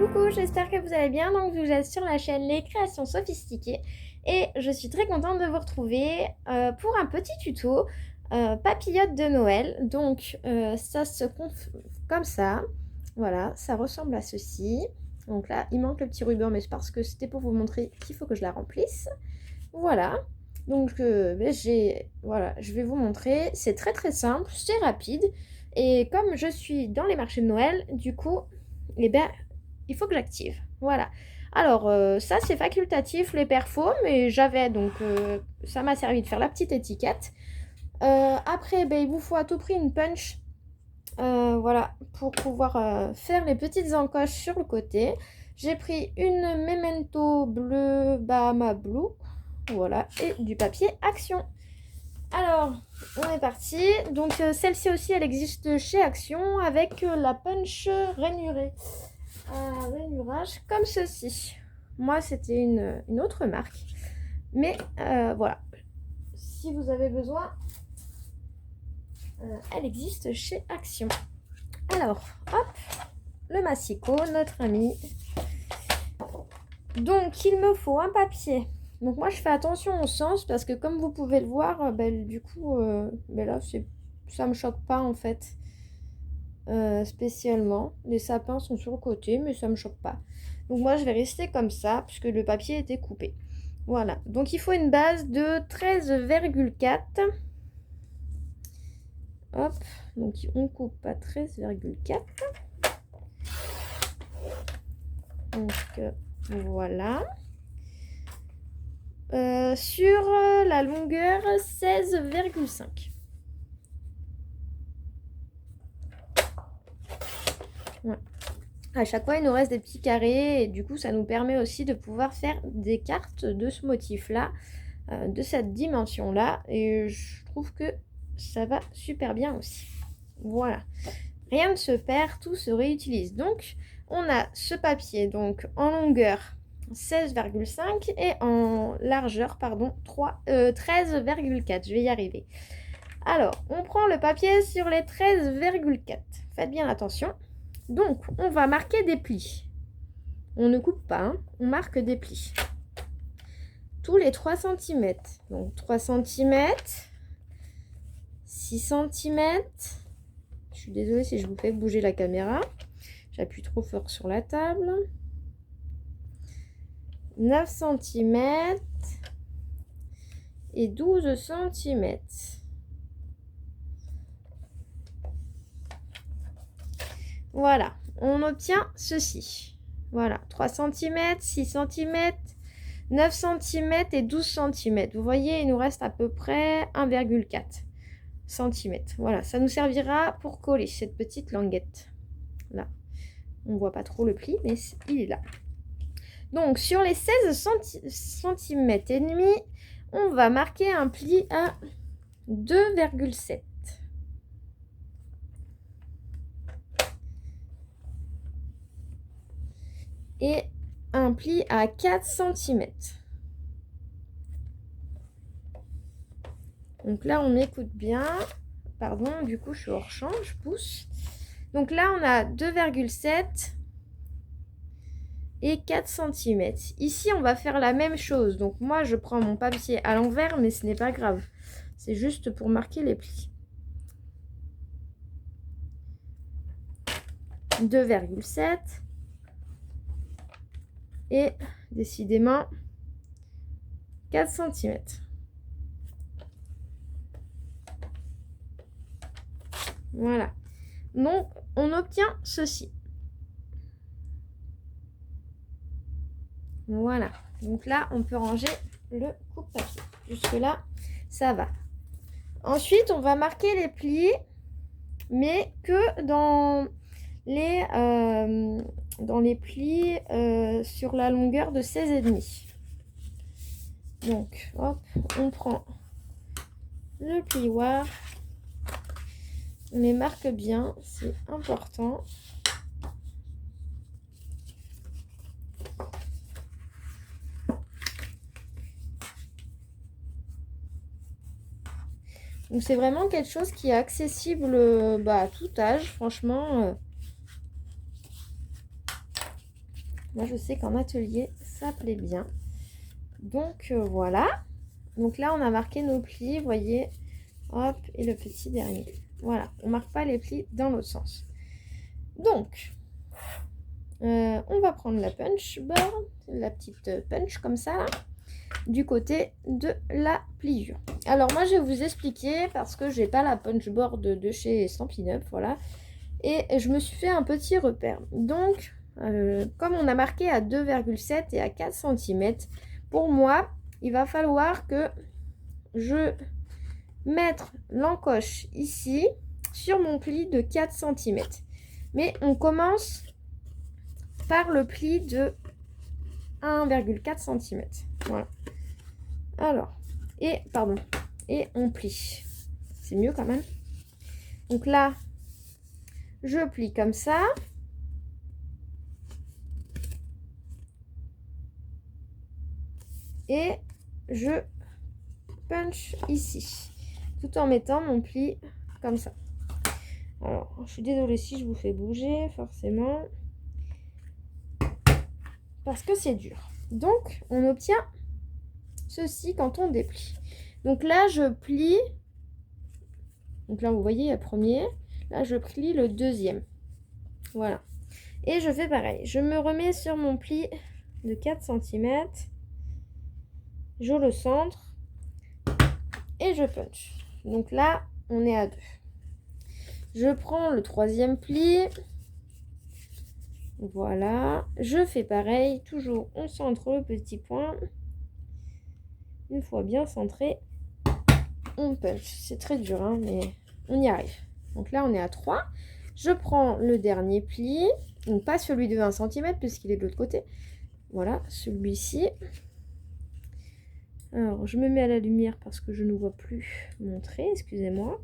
Coucou, j'espère que vous allez bien. Donc vous êtes sur la chaîne Les Créations Sophistiquées et je suis très contente de vous retrouver pour un petit tuto papillote de Noël. Donc ça se confie comme ça. Voilà, ça ressemble à ceci. Donc là, il manque le petit ruban, mais c'est parce que c'était pour vous montrer qu'il faut que je la remplisse. Voilà. Donc voilà, je vais vous montrer. C'est très très simple, c'est rapide. Et comme je suis dans les marchés de Noël, du coup, eh ben, il faut que j'active. Voilà. Alors, ça, c'est facultatif, les perfos, mais j'avais, donc ça m'a servi de faire la petite étiquette. Après, ben, il vous faut à tout prix une punch, voilà, pour pouvoir faire les petites encoches sur le côté. J'ai pris une Memento bleu Bahama Blue, voilà, et du papier Action. Alors, on est parti. Donc, celle-ci aussi, elle existe chez Action avec la punch rainurée. Un rainurage comme ceci. Moi, c'était une autre marque. Mais voilà. Si vous avez besoin, elle existe chez Action. Alors, hop, le massicot, notre ami. Donc, il me faut un papier. Donc, moi, je fais attention au sens parce que comme vous pouvez le voir, du coup, là, ça me choque pas en fait. Spécialement. Les sapins sont sur le côté, mais ça me choque pas. Donc moi, je vais rester comme ça, puisque le papier était coupé. Voilà. Donc il faut une base de 13,4. Hop. Donc on coupe à 13,4. Donc voilà. Sur la longueur 16,5. Ouais. À chaque fois, il nous reste des petits carrés et du coup, ça nous permet aussi de pouvoir faire des cartes de ce motif-là, de cette dimension-là. Et je trouve que ça va super bien aussi. Voilà. Rien ne se perd, tout se réutilise. Donc, on a ce papier donc en longueur 16,5 et en largeur, pardon, 13,4. Je vais y arriver. Alors, on prend le papier sur les 13,4. Faites bien attention. Donc, on va marquer des plis. On ne coupe pas, hein, on marque des plis. Tous les 3 cm. Donc, 3 cm, 6 cm. Je suis désolée si je vous fais bouger la caméra. J'appuie trop fort sur la table. 9 cm et 12 cm. Voilà, on obtient ceci. Voilà, 3 cm, 6 cm, 9 cm et 12 cm. Vous voyez, il nous reste à peu près 1,4 cm. Voilà, ça nous servira pour coller cette petite languette. Là, on ne voit pas trop le pli, mais il est là. Donc, sur les 16 cm et demi, on va marquer un pli à 2,7. Et un pli à 4 cm. Donc là, on m'écoute bien. Pardon, du coup, je suis hors champ, je pousse. Donc là, on a 2,7 et 4 cm. Ici, on va faire la même chose. Donc moi, je prends mon papier à l'envers, mais ce n'est pas grave. C'est juste pour marquer les plis. 2,7 et décidément 4 cm. Voilà. Donc, on obtient ceci. Voilà. Donc là, on peut ranger le coupe-papier. Jusque-là, ça va. Ensuite, on va marquer les plis, mais que dans les plis sur la longueur de 16,5. Donc, hop, on prend le plioir. On les marque bien, c'est important. Donc c'est vraiment quelque chose qui est accessible à tout âge, franchement. Moi, je sais qu'en atelier, ça plaît bien. Donc, voilà. Donc là, on a marqué nos plis, vous voyez. Hop, et le petit dernier. Voilà, on ne marque pas les plis dans l'autre sens. Donc, on va prendre la punch board, la petite punch comme ça, là, du côté de la pliure. Alors, moi, je vais vous expliquer parce que j'ai pas la punch board de chez Stampin' Up, voilà. Et je me suis fait un petit repère. Donc, comme on a marqué à 2,7 et à 4 cm, pour moi, il va falloir que je mette l'encoche ici sur mon pli de 4 cm. Mais on commence par le pli de 1,4 cm. Voilà. Alors, et on plie. C'est mieux quand même. Donc là, je plie comme ça. Et je punch ici, tout en mettant mon pli comme ça. Alors, je suis désolée si je vous fais bouger, forcément, parce que c'est dur. Donc, on obtient ceci quand on déplie. Donc là, je plie. Donc là, vous voyez, il y a le premier. Là, je plie le deuxième. Voilà. Et je fais pareil. Je me remets sur mon pli de 4 cm. Je le centre. Et je punch. Donc là, on est à 2. Je prends le troisième pli. Voilà. Je fais pareil. Toujours, on centre le petit point. Une fois bien centré, on punch. C'est très dur, hein, mais on y arrive. Donc là, on est à 3. Je prends le dernier pli. Donc pas celui de 20 cm, puisqu'il est de l'autre côté. Voilà, celui-ci. Alors, je me mets à la lumière parce que je ne vois plus mon trait. Excusez-moi.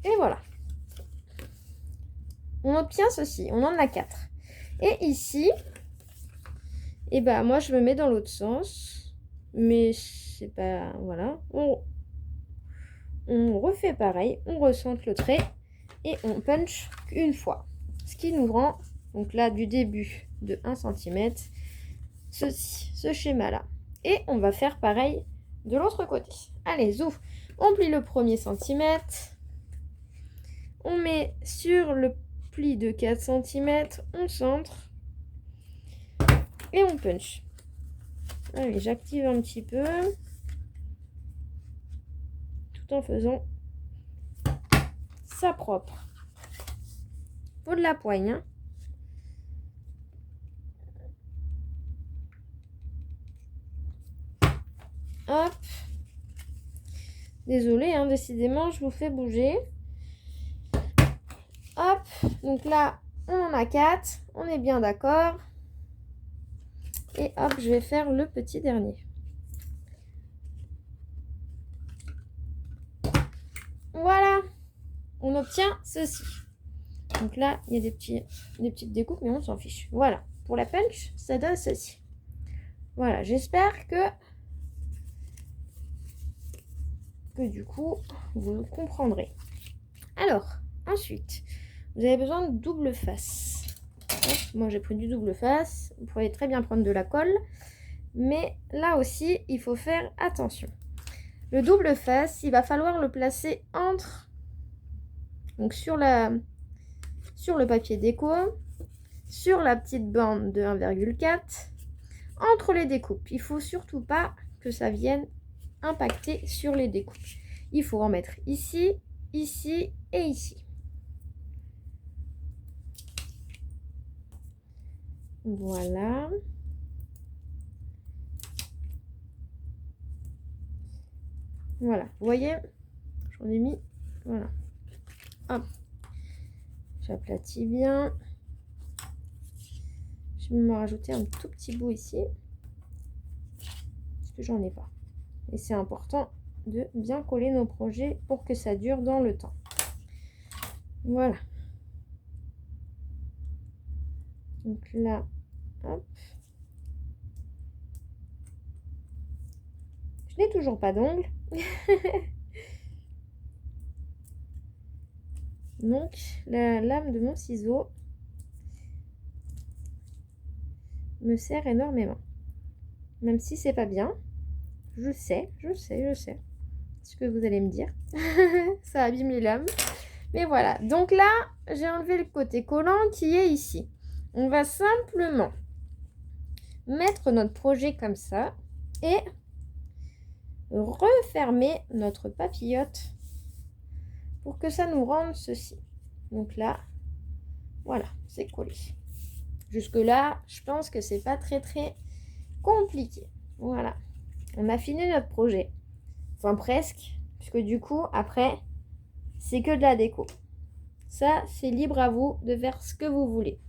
Et voilà. On obtient ceci. On en a 4. Et ici, et ben moi, je me mets dans l'autre sens. Mais c'est pas... Voilà. On refait pareil. On recentre le trait. Et on punch une fois. Ce qui nous rend, donc là, du début de 1 cm, ceci, ce schéma-là. Et on va faire pareil de l'autre côté. Allez, zouf. On plie le premier centimètre. On met sur le pli de 4 cm, on centre. Et on punch. Allez, j'active un petit peu. Tout en faisant ça propre. Faut de la poigne, hein. Hop. Désolée, hein, décidément, je vous fais bouger. Hop. Donc là, on en a 4. On est bien d'accord. Et hop, je vais faire le petit dernier. Voilà. On obtient ceci. Donc là, il y a des petites découpes, mais on s'en fiche. Voilà. Pour la punch, ça donne ceci. Voilà. J'espère que du coup, vous comprendrez. Alors, ensuite, vous avez besoin de double face. Hop, moi, j'ai pris du double face. Vous pouvez très bien prendre de la colle. Mais là aussi, il faut faire attention. Le double face, il va falloir le placer entre... Donc, sur le papier déco, sur la petite bande de 1,4, entre les découpes. Il ne faut surtout pas que ça vienne impacter sur les découpes. Il faut en mettre ici, ici et ici. Voilà. Voilà, vous voyez, j'en ai mis, voilà. Hop, j'aplatis bien. Je vais me rajouter un tout petit bout ici, parce que j'en ai pas. Et c'est important de bien coller nos projets pour que ça dure dans le temps. Voilà. Donc là, hop. Je n'ai toujours pas d'ongles. Donc, la lame de mon ciseau me sert énormément. Même si c'est pas bien. Je sais. Ce que vous allez me dire. Ça abîme les lames. Mais voilà. Donc là, j'ai enlevé le côté collant qui est ici. On va simplement mettre notre projet comme ça et refermer notre papillote pour que ça nous rende ceci. Donc là, voilà, c'est collé. Jusque là, je pense que c'est pas très compliqué. Voilà, on a fini notre projet. Enfin presque, puisque du coup, après, c'est que de la déco. Ça, c'est libre à vous de faire ce que vous voulez.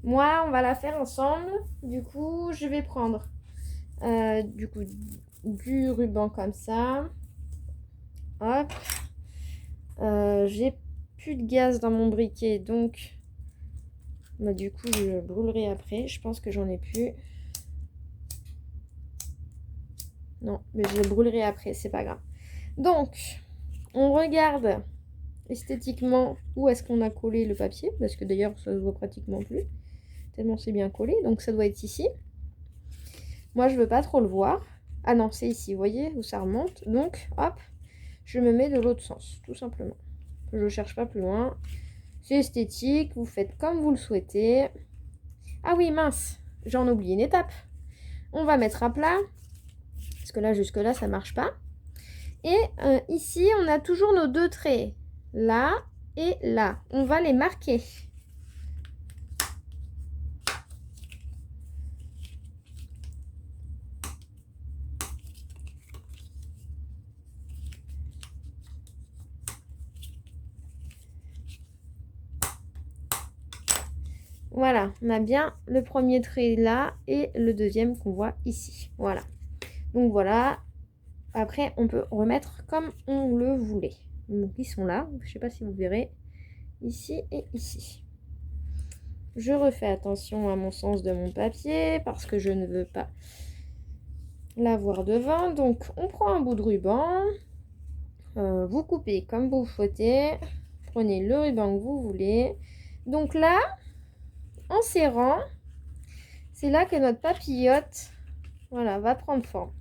Moi, on va la faire ensemble. Du coup, je vais prendre du ruban comme ça. Hop. J'ai plus de gaz dans mon briquet, donc du coup, je brûlerai après. Je pense que j'en ai plus. Non, mais je le brûlerai après, c'est pas grave. Donc, on regarde esthétiquement où est-ce qu'on a collé le papier, parce que d'ailleurs, ça se voit pratiquement plus, tellement c'est bien collé. Donc, ça doit être ici. Moi, je veux pas trop le voir. Ah non, c'est ici, vous voyez, où ça remonte. Donc, hop, je me mets de l'autre sens, tout simplement. Je cherche pas plus loin. C'est esthétique, vous faites comme vous le souhaitez. Ah oui, mince, j'en oublie une étape. On va mettre à plat, parce que là, jusque-là, ça marche pas. Et ici, on a toujours nos deux traits, là et là. On va les marquer. Voilà, on a bien le premier trait là et le deuxième qu'on voit ici. Voilà. Donc voilà. Après, on peut remettre comme on le voulait. Donc, ils sont là. Je ne sais pas si vous verrez. Ici et ici. Je refais attention à mon sens de mon papier parce que je ne veux pas l'avoir devant. Donc, on prend un bout de ruban. Vous coupez comme vous souhaitez. Prenez le ruban que vous voulez. Donc là, en serrant, c'est là que notre papillote, voilà, va prendre forme.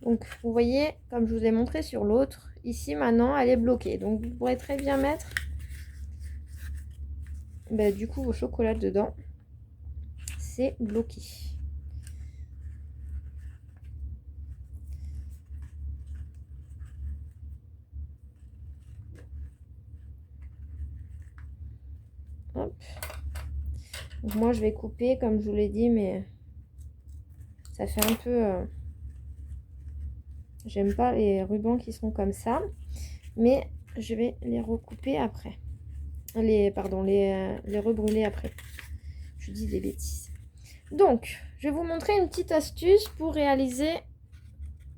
Donc, vous voyez, comme je vous ai montré sur l'autre, ici, maintenant, elle est bloquée. Donc, vous pourrez très bien mettre, du coup, vos chocolats dedans. C'est bloqué. Hop. Donc, moi, je vais couper, comme je vous l'ai dit, mais ça fait un peu... J'aime pas les rubans qui sont comme ça. Mais je vais les recouper après. Les rebrûler après. Je dis des bêtises. Donc, je vais vous montrer une petite astuce pour réaliser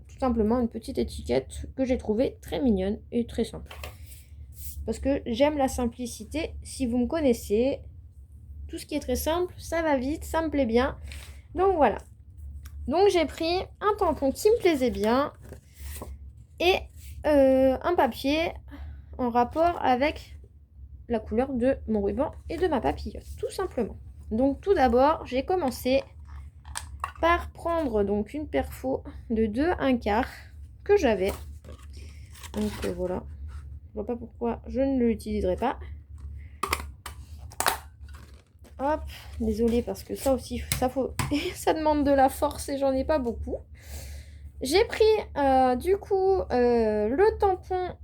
tout simplement une petite étiquette que j'ai trouvée très mignonne et très simple. Parce que j'aime la simplicité. Si vous me connaissez, tout ce qui est très simple, ça va vite, ça me plaît bien. Donc voilà. Donc j'ai pris un tampon qui me plaisait bien et un papier en rapport avec la couleur de mon ruban et de ma papillote, tout simplement. Donc tout d'abord, j'ai commencé par prendre donc une perfo de 2 1/4 que j'avais. Donc voilà. Je vois pas pourquoi je ne l'utiliserai pas. Hop, désolée parce que ça aussi, ça demande de la force et j'en ai pas beaucoup. J'ai pris du coup le tampon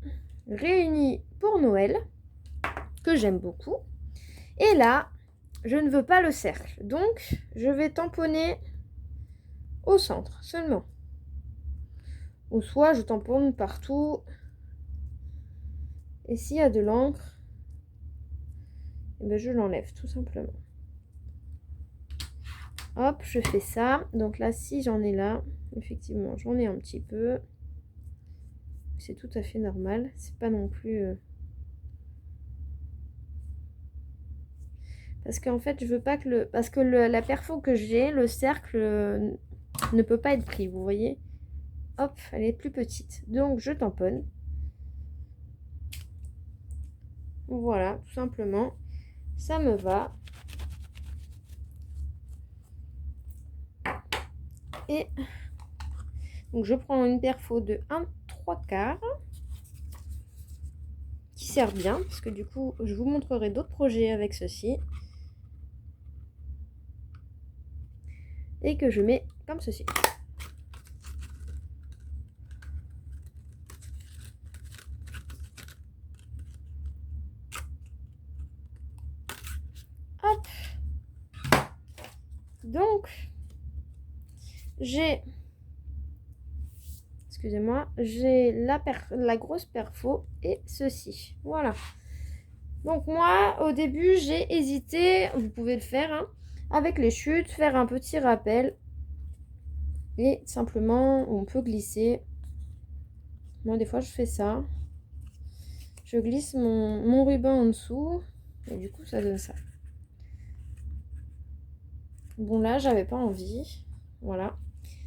réuni pour Noël, que j'aime beaucoup. Et là, je ne veux pas le cercle. Donc, je vais tamponner au centre seulement. Ou soit je tamponne partout. Et s'il y a de l'encre, je l'enlève tout simplement. Hop, je fais ça. Donc là, si j'en ai là, effectivement, j'en ai un petit peu. C'est tout à fait normal. C'est pas non plus... Parce qu'en fait, je veux pas que le... Parce que la perfo que j'ai, le cercle ne peut pas être pris, vous voyez. Hop, elle est plus petite. Donc, je tamponne. Voilà, tout simplement. Ça me va. Et donc, je prends une perfo de 1/3 qui sert bien, parce que du coup, je vous montrerai d'autres projets avec ceci. Et que je mets comme ceci. Hop. Donc, j'ai... Excusez-moi, j'ai la grosse perfo et ceci. Voilà. Donc moi, au début, j'ai hésité, vous pouvez le faire, hein, avec les chutes, faire un petit rappel. Et simplement, on peut glisser. Moi, des fois, je fais ça. Je glisse mon ruban en dessous. Et du coup, ça donne ça. Bon, là, j'avais pas envie. Voilà.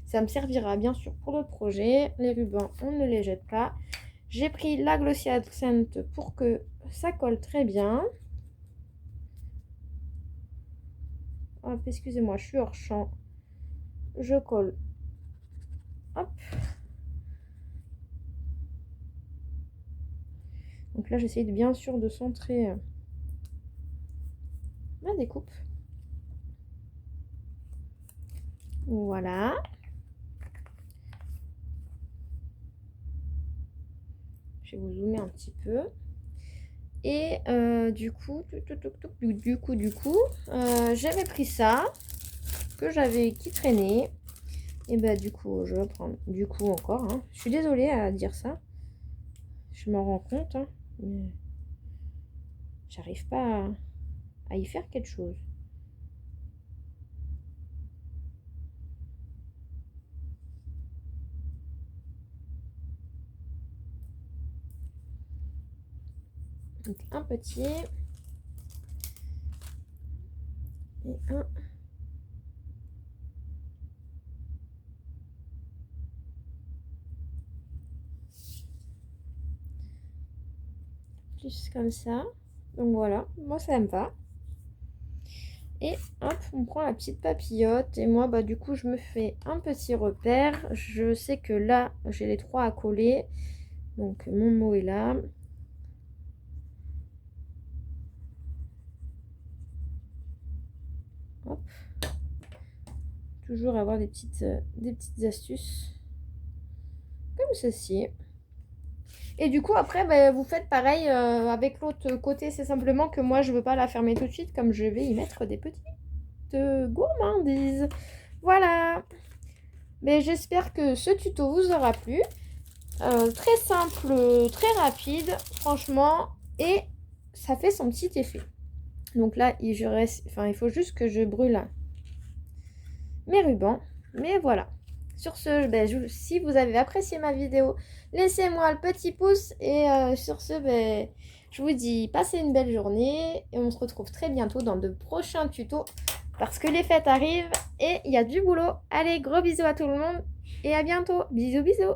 Ça me servira bien sûr pour d'autres projets. Les rubans, on ne les jette pas. J'ai pris la Glossy Accent pour que ça colle très bien. Hop, excusez-moi, je suis hors champ. Je colle. Hop. Donc là, j'essaye bien sûr de centrer ma découpe. Voilà. Je vais vous zoomer un petit peu. Et du coup, j'avais pris ça, que j'avais qui traînait. Et bah du coup, je vais prendre du coup encore. Hein. Je suis désolée à dire ça. Je m'en rends compte. Hein, mais j'arrive pas à y faire quelque chose. Donc un petit. Et un. Juste comme ça. Donc voilà, moi ça me va. Et hop, on prend la petite papillote. Et moi, bah du coup, je me fais un petit repère. Je sais que là, j'ai les 3 à coller. Donc mon mot est là. Hop. Toujours avoir des petites astuces comme ceci. Et du coup, après, bah, vous faites pareil avec l'autre côté. C'est simplement que moi, je veux pas la fermer tout de suite, comme je vais y mettre des petites gourmandises. Voilà. Mais j'espère que ce tuto vous aura plu. Très simple, très rapide, franchement. Et ça fait son petit effet. Donc là, il faut juste que je brûle mes rubans. Mais voilà. Sur ce, si vous avez apprécié ma vidéo, laissez-moi le petit pouce. Et sur ce, je vous dis passez une belle journée. Et on se retrouve très bientôt dans de prochains tutos. Parce que les fêtes arrivent et il y a du boulot. Allez, gros bisous à tout le monde. Et à bientôt. Bisous, bisous.